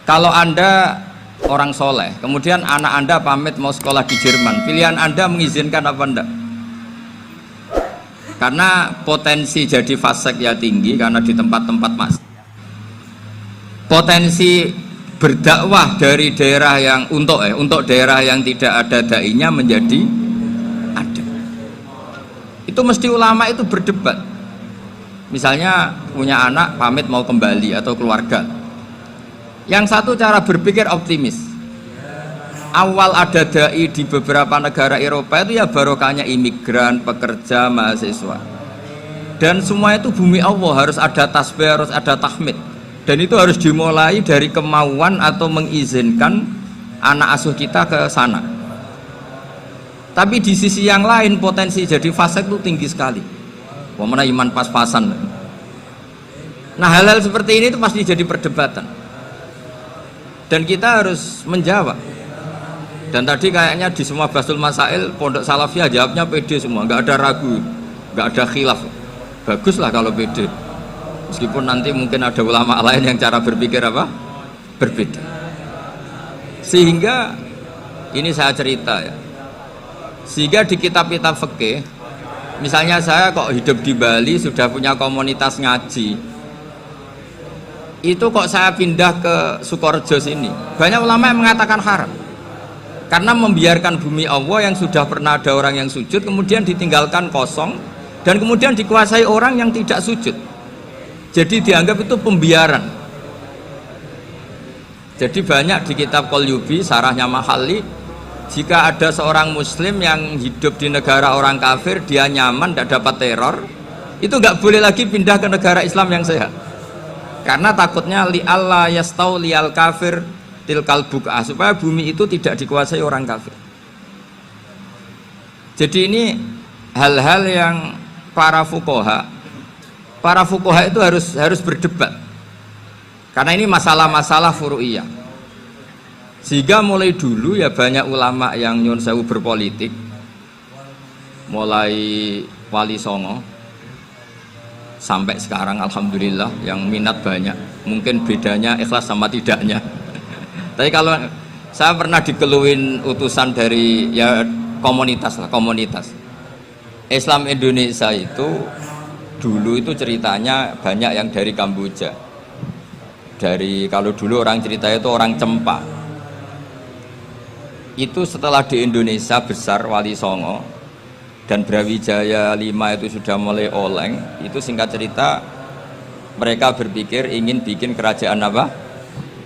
Kalau Anda orang soleh, kemudian anak Anda pamit mau sekolah di Jerman, pilihan Anda mengizinkan apa enggak? Karena potensi jadi fasik ya tinggi, karena di tempat-tempat potensi berdakwah dari daerah yang untuk daerah yang tidak ada dai-nya menjadi ada. Itu mesti ulama itu berdebat. Misalnya punya anak pamit mau kembali atau keluarga. Yang satu cara berpikir optimis. Awal ada dai di beberapa negara Eropa itu ya barokahnya imigran, pekerja, mahasiswa. Dan semua itu bumi Allah, harus ada tasbih, harus ada tahmid. Dan itu harus dimulai dari kemauan atau mengizinkan anak asuh kita ke sana. Tapi di sisi yang lain potensi jadi fasik itu tinggi sekali. Wamana iman pas-pasan. Nah hal-hal seperti ini itu pasti jadi perdebatan. Dan kita harus menjawab. Dan tadi kayaknya di semua Basul Masail Pondok Salafiyah jawabnya pede semua, nggak ada ragu, nggak ada khilaf. Baguslah kalau pede. Meskipun nanti mungkin ada ulama lain yang cara berpikir apa? Berbeda. Sehingga ini saya cerita ya. Sehingga di kitab-kitab fikih, misalnya saya kok hidup di Bali sudah punya komunitas ngaji. Itu kok saya pindah ke Sukorejo sini, banyak ulama yang mengatakan haram karena membiarkan bumi Allah yang sudah pernah ada orang yang sujud kemudian ditinggalkan kosong dan kemudian dikuasai orang yang tidak sujud, jadi dianggap itu pembiaran. Jadi banyak di kitab Qalyubi sarahnya Mahalli, jika ada seorang muslim yang hidup di negara orang kafir, dia nyaman, tidak dapat teror, itu nggak boleh lagi pindah ke negara Islam yang sehat. Karena takutnya li'alla yastau li'al kafir tilkal buk'ah, supaya bumi itu tidak dikuasai orang kafir. Jadi ini hal-hal yang para fuqaha itu harus berdebat. Karena ini masalah-masalah furu'iyah. Sehingga mulai dulu ya banyak ulama yang nyun sewu berpolitik, mulai Wali Songo sampai sekarang alhamdulillah yang minat banyak. Mungkin bedanya ikhlas sama tidaknya. Tapi kalau saya pernah dikeluhin utusan dari ya komunitas Islam Indonesia itu dulu itu ceritanya banyak yang dari Kamboja. Dari kalau dulu orang cerita itu orang Cempa. Itu setelah di Indonesia besar Wali Songo dan Brawijaya 5 itu sudah mulai oleng, itu singkat cerita mereka berpikir ingin bikin kerajaan apa?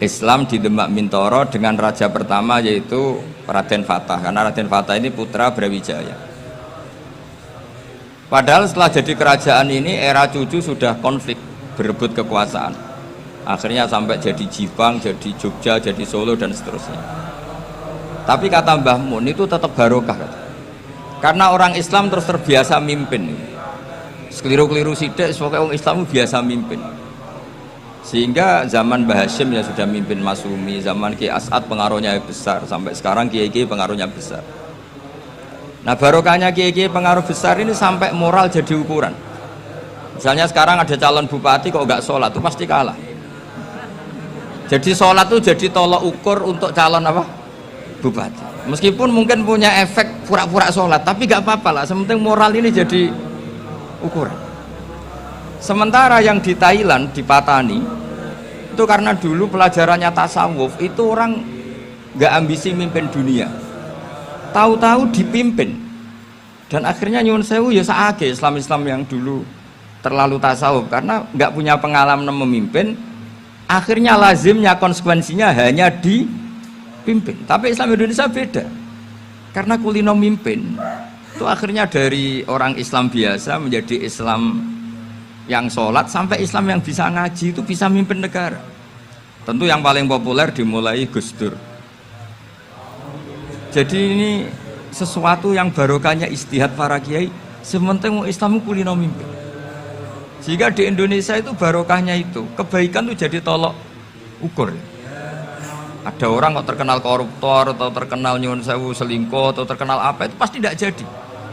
Islam di Demak Mintoro dengan raja pertama yaitu Raden Fatah, karena Raden Fatah ini putra Brawijaya. Padahal setelah jadi kerajaan ini era cucu sudah konflik, berebut kekuasaan, akhirnya sampai jadi Jipang, jadi Jogja, jadi Solo dan seterusnya. Tapi kata Mbah Mun itu tetap barokah kata. Karena orang Islam terus terbiasa mimpin, sekeliru-keliru sidik, pokoknya orang Islam biasa mimpin. Sehingga zaman Mbah Hashim ya sudah mimpin Masumi, zaman Ki As'ad pengaruhnya besar, sampai sekarang Kiai-Kiai pengaruhnya besar. Nah barokahnya Kiai-Kiai pengaruh besar ini sampai moral jadi ukuran. Misalnya sekarang ada calon bupati kok nggak sholat, itu pasti kalah. Jadi sholat itu jadi tolok ukur untuk calon apa? Bupati. Meskipun mungkin punya efek pura-pura sholat, tapi gak apa-apa lah, sementing moral ini jadi ukuran. Sementara yang di Thailand, di Patani itu karena dulu pelajarannya tasawuf, itu orang gak ambisi mimpin dunia, tahu-tahu dipimpin. Dan akhirnya nyuwun sewu ya saage Islam-Islam yang dulu terlalu tasawuf, karena gak punya pengalaman memimpin, akhirnya lazimnya konsekuensinya hanya pimpin. Tapi Islam Indonesia beda, karena kulino mimpin itu akhirnya dari orang Islam biasa menjadi Islam yang sholat sampai Islam yang bisa ngaji, itu bisa mimpin negara. Tentu yang paling populer dimulai Gus Dur. Jadi ini sesuatu yang barokahnya istihad para kiai, sementing Islam kulino mimpin. Sehingga di Indonesia itu barokahnya itu kebaikan itu jadi tolok ukur. Ada orang kok terkenal koruptor atau terkenal nyuwun sewu selingkuh atau terkenal apa, itu pasti tidak jadi,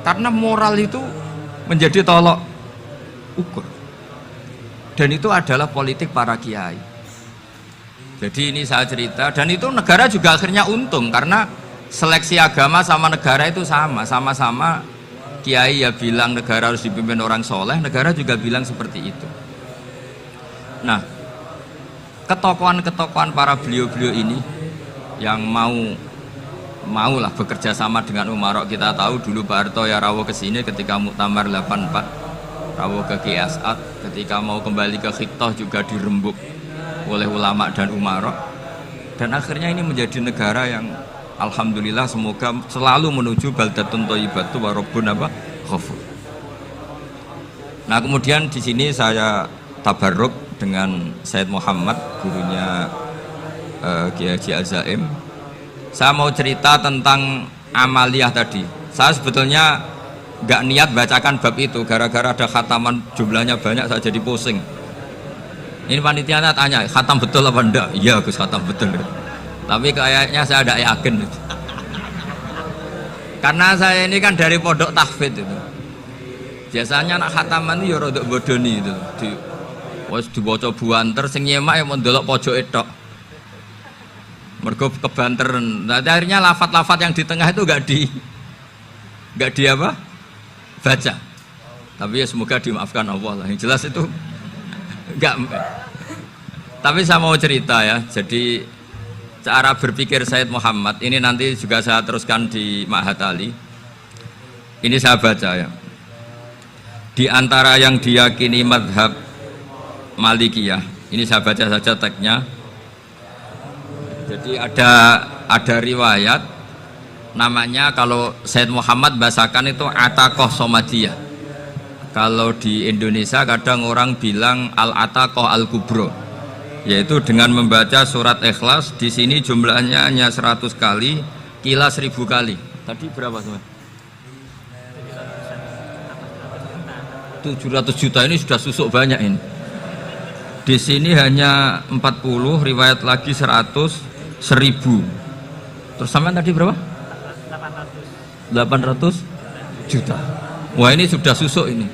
karena moral itu menjadi tolok ukur. Dan itu adalah politik para kiai. Jadi ini saya cerita, dan itu negara juga akhirnya untung karena seleksi agama sama negara itu sama-sama kiai ya bilang negara harus dipimpin orang soleh, negara juga bilang seperti itu. Nah, ketokohan-ketokohan para beliau-beliau ini yang maulah bekerja sama dengan umarok. Kita tahu dulu Pak Harto ya rawuh ke sini ketika Muktamar 84, rawuh ke Kiai As'ad, ketika mau kembali ke Khittah juga dirembuk oleh ulama dan umarok, dan akhirnya ini menjadi negara yang alhamdulillah semoga selalu menuju baldatun thayyibatu wa rabbun ghafur. Nah, kemudian di sini saya tabarruk dengan Sayyid Muhammad, gurunya Kiai Haji Al-Zaim. Saya mau cerita tentang amaliyah tadi. Saya sebetulnya nggak niat bacakan bab itu, gara-gara ada khataman jumlahnya banyak saya jadi pusing. Ini panitianya tanya, khatam betul apa enggak? Iya Gus, khatam betul. Tapi kayaknya saya tidak yakin. Karena saya ini kan dari pondok tahfidz itu. Biasanya anak khataman itu ya rodok bodoni itu. Wes dibaca buanter sing nyemak ya mau ndelok pojoke tok. Mergo kebanteren. Nah, akhirnya lafat-lafat yang di tengah itu enggak di apa? Baca. Tapi ya semoga dimaafkan Allah lah. Yang jelas itu enggak. Tapi saya mau cerita ya. Jadi cara berpikir Sayyid Muhammad ini nanti juga saya teruskan di Ma'had Ali. Ini saya baca ya. Di antara yang diyakini madhab Malikiyah, ini saya baca saja teksnya. Jadi ada riwayat namanya, kalau Sayyid Muhammad bahasakan itu Ataqoh Somadiyah. Kalau di Indonesia kadang orang bilang Al-Ataqoh Al-Kubro, yaitu dengan membaca surat Ikhlas. Di sini jumlahnya hanya 100 kali, Kila 1000 kali. Tadi berapa teman? 700 juta, ini sudah susuk banyak ini. Di sini hanya 40, riwayat lagi 100, 1000. Terus sampai tadi berapa? 800 juta. Wah, ini sudah susuk ini.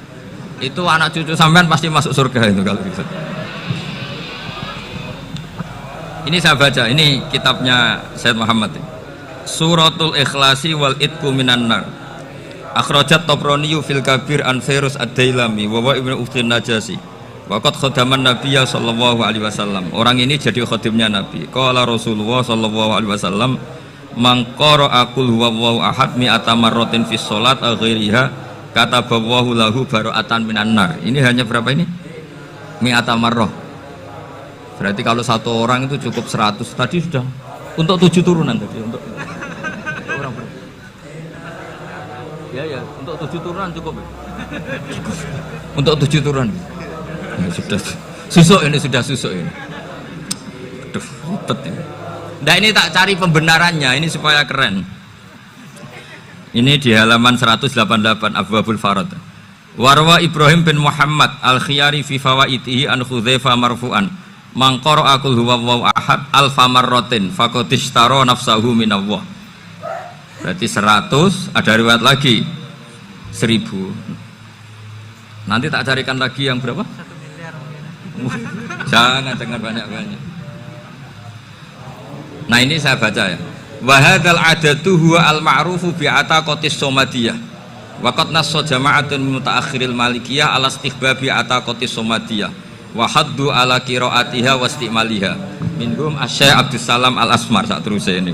Itu anak cucu sampean pasti masuk surga itu kalau bisa. Ini saya baca, ini kitabnya Sayyid Muhammad. Suratul Ikhlasi wal Itqu minan nar. Akhrajat Tabrani fil Kabir an Fairuz ad-Dailami wa Ibnu Uftin Najasi. Waqad khadaman Nabiyya sallallahu alaihi wasallam. Orang ini jadi khadimnya Nabi. Qala Rasulullah sallallahu alaihi wasallam, "Man qara'a qul huwallahu ahad mi'ata marratin fis shalat ghairiha kataballahu lahu bara'atan minan nar." Ini hanya berapa ini? Mi'ata marrah. Berarti kalau satu orang itu cukup 100. Tadi sudah untuk 7 turunan tadi untuk orang berapa? Ya, untuk 7 turunan cukup. Untuk 7 turunan. Ya, sudah susuk ini, sudah susuk ini. Aduh, ribet ini. Nah, ini tak cari pembenarannya ini supaya keren. Ini di halaman 188 Abwabul Farad. Warwa Ibrahim bin Muhammad Al-Khiyari fi fawaitihi an Hudzaifah marfu'an. Man qara'a qul huwallahu ahad alfa marratin faqad ishtara nafsahu minallah. Berarti 100, ada riwayat lagi 1000. Nanti tak carikan lagi yang berapa? 1 miliar. Jangan banyak-banyak. Nah, ini saya baca ya. Wa hadzal adatu huwa al-ma'rufu bi ataqatis somadiyah. Wa qad nassa jama'atun mutaakhiril malikiyah ala istihbabi ataqatis somadiyah. Wa haddu ala qiraatiha wa istimaliha. Minhum Asy-Syaikh Abdus Salam Al-Asmar sak teruse ini.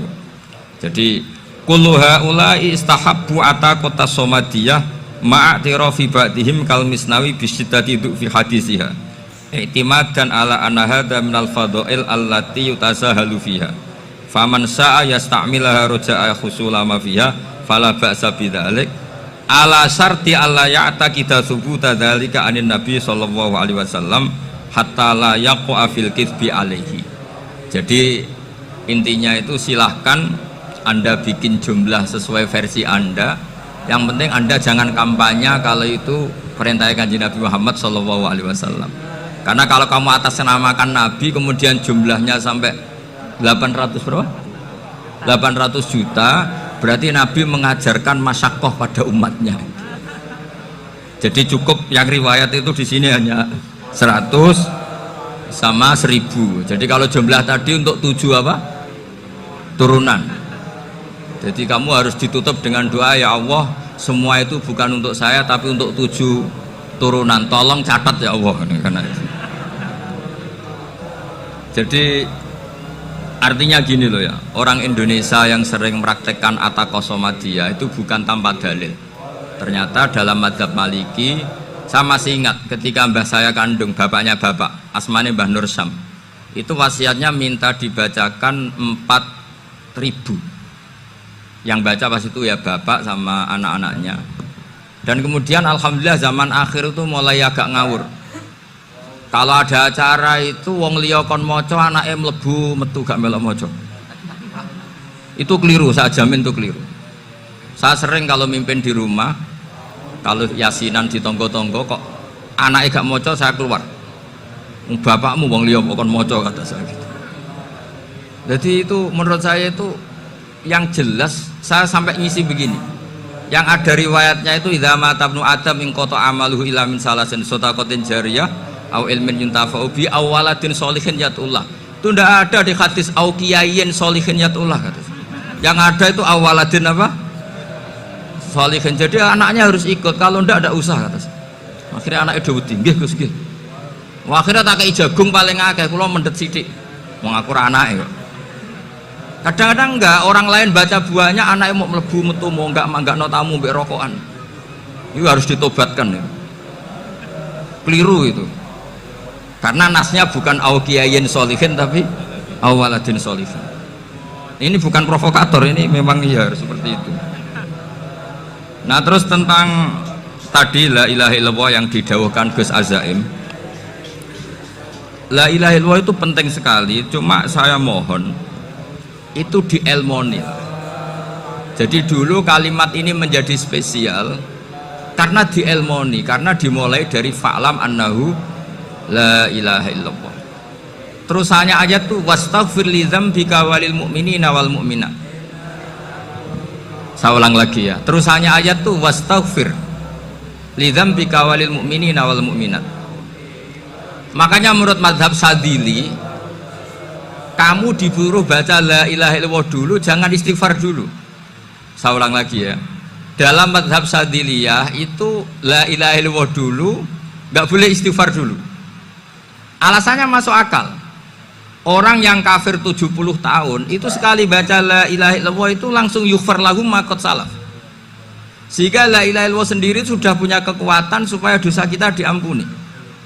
Jadi kullu haula'i istahabbu ataqatas somadiyah ma'atirafi ba'dihim kal misnawi bisyiddati fi hadisiha. I'timadan ala anna hadza minal fadha'il allati yutasahalu fiha. Faman sa'a yasta'milaha raja'a khusula ma fiha fala ba'sa bidzalik ala syarti alla ya'taqida thubuta dzalika anin nabi sallallahu alaihi wasallam hatta la yaqa fil kitsbi alaihi. Jadi intinya itu silahkan Anda bikin jumlah sesuai versi Anda. Yang penting Anda jangan kampanye kalau itu perintah Kanjeng Nabi Muhammad sallallahu alaihi wasallam. Karena kalau kamu atasnamakan Nabi kemudian jumlahnya sampai 800 berapa? 800 juta, berarti Nabi mengajarkan masyaqqah pada umatnya. Jadi cukup yang riwayat itu di sini hanya 100, sama 1000. Jadi kalau jumlah tadi untuk 7 apa? Turunan. Jadi kamu harus ditutup dengan doa, ya Allah, semua itu bukan untuk saya tapi untuk 7 turunan. Tolong catat ya Allah. Karena itu. Jadi artinya gini loh ya, orang Indonesia yang sering mempraktekkan atakosomadiyah itu bukan tanpa dalil. Ternyata dalam madzhab Maliki, saya masih ingat ketika mbah saya kandung, bapaknya bapak, asmane Mbah Nur Syam, itu wasiatnya minta dibacakan 4000. Yang baca pas itu ya bapak sama anak-anaknya. Dan kemudian alhamdulillah zaman akhir itu mulai agak ngawur. Kalau ada acara itu wong liya kon maca anake mlebu metu gak melok maca. Itu keliru, saya jamin itu keliru. Saya sering kalau mimpin di rumah, kalau yasinan di tonggo-tonggo kok anaknya gak maca, saya keluar. Bapakmu wong liya kon maca, kata saya gitu. Jadi itu menurut saya itu yang jelas. Saya sampai ngisi begini. Yang ada riwayatnya itu idza mata ibnu adam in qata amaluhu illa min salasin shadaqatin jariyah au ilmin yuntafa'u bi awaladin sholihin yatullah. Itu tidak ada di hadis au kiyayin sholihin yatullah, kata. Yang ada itu awaladin apa? Sholihin. Jadi anaknya harus ikut, kalau tidak ada usah, kata. Akhirnya anaknya udah tinggi Gus nggih. Akhirnya tak kei jagung paling akeh, kula mendet sithik. Wong aku ra anake kok. Kadang-kadang enggak, orang lain baca buahnya anaknya mau mlebu metu mau enggak no tamu mbek rokokan. Itu harus ditobatkan ya. Keliru itu. Karena nasnya bukan au kiyayin sholihin tapi awaladin sholihin. Ini bukan provokator, ini memang ya harus seperti itu. Nah, terus tentang tadi la ilaha illallah yang didawuhkan Gus Azaim. La ilaha illallah itu penting sekali, cuma saya mohon itu dielmoni. Jadi dulu kalimat ini menjadi spesial karena dielmoni, karena dimulai dari fa'lam annahu la ilaha illallah. Terusannya ayat tuh wastaghfir li dzambika walil mu'minina wal mu'minat. Saya ulang lagi ya. Terusannya ayat tuh wastaghfir li dzambika walil mu'minina wal mu'minat. Makanya menurut mazhab Sadili, kamu disuruh baca la ilaha illallah dulu, jangan istighfar dulu. Saya ulang lagi ya. Dalam mazhab Sadiliyah itu la ilaha illallah dulu, nggak boleh istighfar dulu. Alasannya masuk akal. Orang yang kafir 70 tahun itu sekali baca la ilaha illallah itu langsung yughfar lahum ma qad salaf. Sehingga la ilaha illallah sendiri sudah punya kekuatan supaya dosa kita diampuni.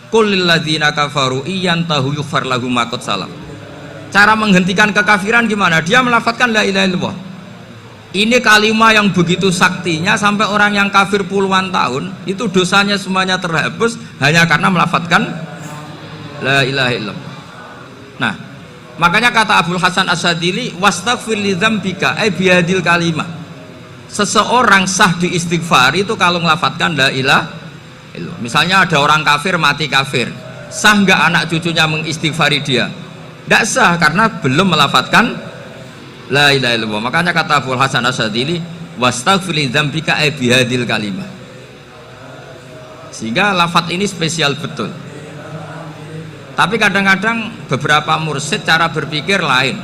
Qul lil ladzina kafaru iyantahu yughfar lahum ma qad salaf. Cara menghentikan kekafiran gimana? Dia melafadzkan la ilaha illallah. Ini kalimat yang begitu saktinya sampai orang yang kafir puluhan tahun itu dosanya semuanya terhapus hanya karena melafadzkan la ilaha illallah. Nah, makanya kata Abdul Hasan As-Sadili wastaghfir li dzambika ay bihadil kalimah. Seseorang sah diistighfar itu kalau melafadzkan la ilaha illallah. Misalnya ada orang kafir mati kafir, sah nggak anak cucunya mengistighfari dia? Tidak sah karena belum melafadzkan la ilaha illallah. Makanya kata Abdul Hasan As-Sadili wastaghfir li dzambika ay bihadil kalimah. Sehingga lafadz ini spesial betul. Tapi kadang-kadang beberapa mursyid cara berpikir lain.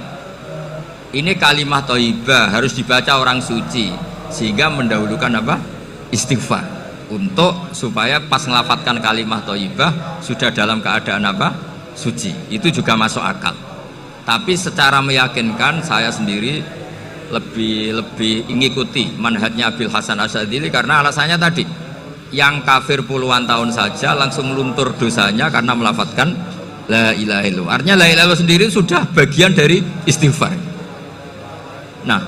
Ini kalimat thayyibah harus dibaca orang suci, sehingga mendahulukan apa? Istighfar. Untuk supaya pas ngelafatkan kalimat thayyibah sudah dalam keadaan apa? Suci. Itu juga masuk akal. Tapi secara meyakinkan saya sendiri lebih mengikuti manhajnya Abdul Hasan As-Sadili karena alasannya tadi, yang kafir puluhan tahun saja langsung luntur dosanya karena melafadzkan la ilaha illallah. Artinya la ilaha illallah sendiri sudah bagian dari istighfar. Nah,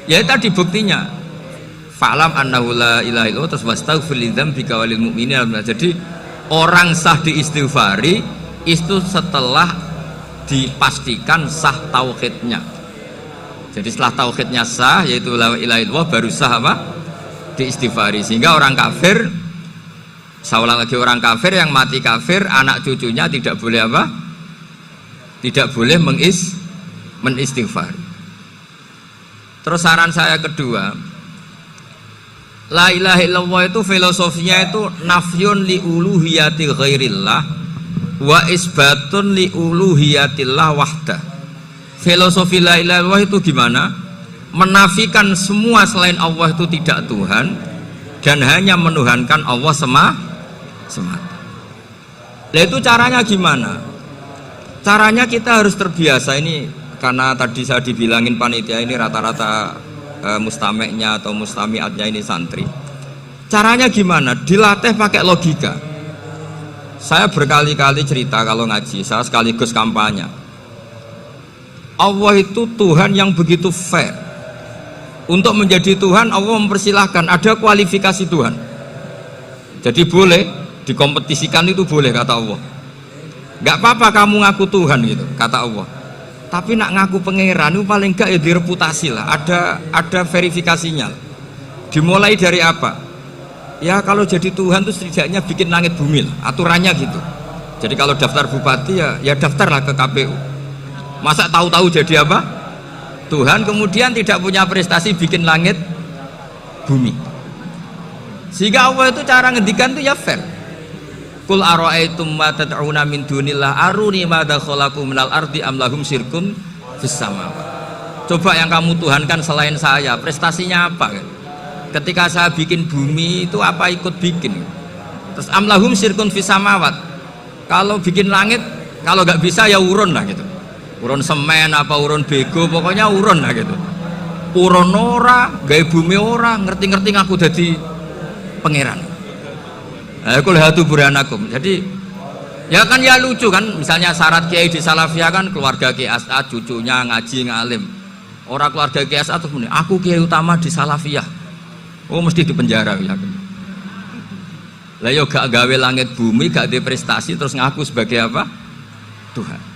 ya tadi buktinya fa'lam annahu la ilaha illallah terus wastaghfir li dzambika walil mu'minina. Jadi orang sah diistighfari itu setelah dipastikan sah tauhidnya. Jadi setelah tauhidnya sah yaitu la ilaha illallah baru sah apa? Diistighfari. Sehingga orang kafir, saya ulang lagi, orang kafir yang mati kafir anak cucunya tidak boleh apa? Tidak boleh menistighfar. Terus saran saya kedua, la ilaha illallah itu filosofinya itu nafyun li uluhiyati ghairillah wa isbatun li uluhiyatillah wahdah. Filosofi la ilaha illallah itu gimana? Menafikan semua selain Allah itu tidak Tuhan dan hanya menuhankan Allah semata. Nah itu caranya gimana? Caranya kita harus terbiasa ini, karena tadi saya dibilangin panitia ini rata-rata mustameknya atau mustamiatnya ini santri. Caranya gimana? Dilatih pakai logika. Saya berkali-kali cerita kalau ngaji, saya sekaligus kampanye. Allah itu Tuhan yang begitu fair. Untuk menjadi Tuhan, Allah mempersilahkan, ada kualifikasi Tuhan. Jadi boleh dikompetisikan, itu boleh kata Allah. Gak apa-apa kamu ngaku Tuhan gitu, kata Allah. Tapi nak ngaku pangeran itu paling gak ya direputasi lah, ada verifikasinya. Dimulai dari apa? Ya kalau jadi Tuhan itu setidaknya bikin langit bumi lah, aturannya gitu. Jadi kalau daftar bupati ya daftarlah ke KPU. Masa tahu-tahu jadi apa? Tuhan kemudian tidak punya prestasi bikin langit bumi. Sehingga Allah itu cara ngendikan itu ya fair. Qul ara'aitum ma tad'una min dunillah aruni madza khalaqu minal ardi am lahum syirkun fis samawati. Coba yang kamu tuhankan selain saya, prestasinya apa kan? Ketika saya bikin bumi itu apa ikut bikin? Terus am lahum syirkun fis samawati. Kalau bikin langit, kalau nggak bisa ya urun lah gitu. Urun semen apa urun bego, pokoknya urun lah gitu. Urun ora, gawe bumi ora, ngerti-ngerti ngaku dadi pangeran. Kul hatu burhanakum. Jadi ya kan ya lucu kan, misalnya syarat kiai di Salafiyah kan keluarga Kiai As'ad, cucunya ngaji ngalim. Orang keluarga Kiai As'ad terus aku kiai utama di Salafiyah. Oh mesti di penjara ya. Lah yo gak gawe langit bumi, gak ada prestasi terus ngaku sebagai apa? Tuhan.